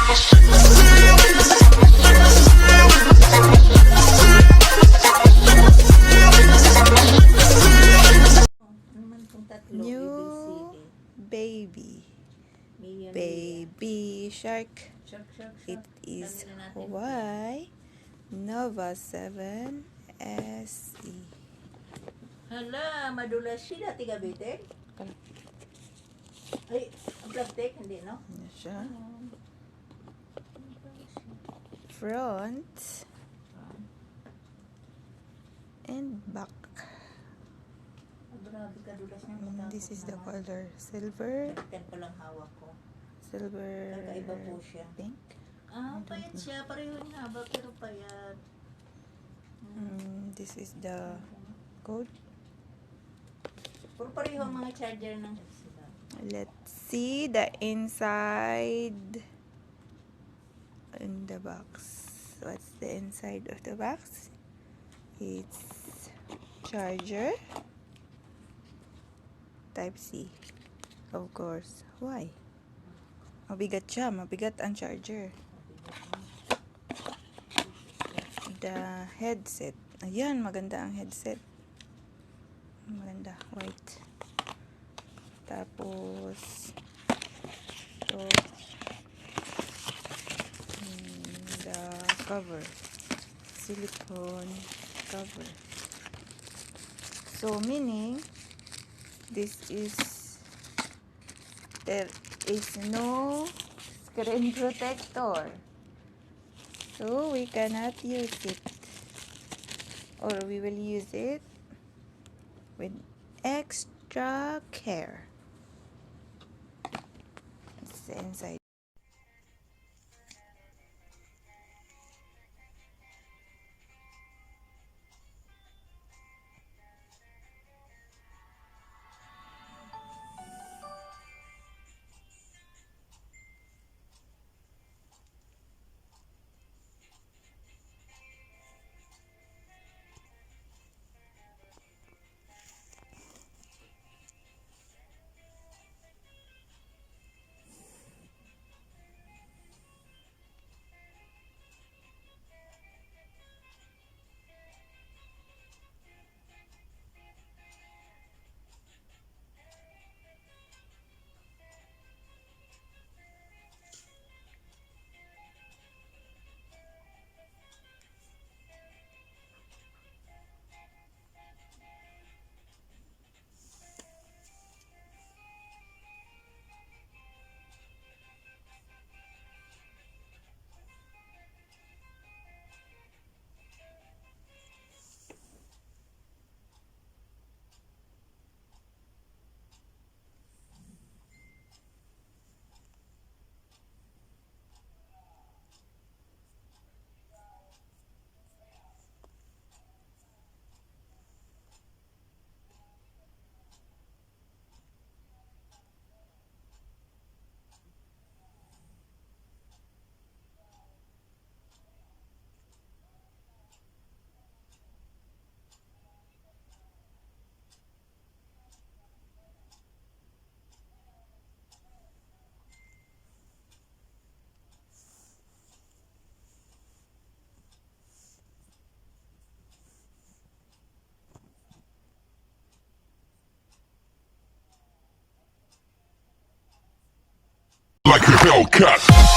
New baby. Baby shark. It is Huwaie Nova 7 SE. Hala, madulas siya dati gabitin. Ay, ang plastic, hindi, no? Ano siya? Front and back. Grabe kadulas niya. This is the color silver. Ten pa lang hawak ko. Silver. Kakaiba po siya. Pink. Payat siya. Pareho yung haba, pero payat. This is the code. Puro pareho ang mga charger ng... Let's see the inside in the box. What's the inside of the box? It's charger. Type C. Of course. Why? Mabigat siya. Mabigat ang charger. The headset. Ayan, maganda ang headset. Maganda. White. Tapos ito. The cover. Silicone cover. So, meaning, there is no screen protector, so we cannot use it, or we will use it with extra care. It's the inside. Like a Hellcat.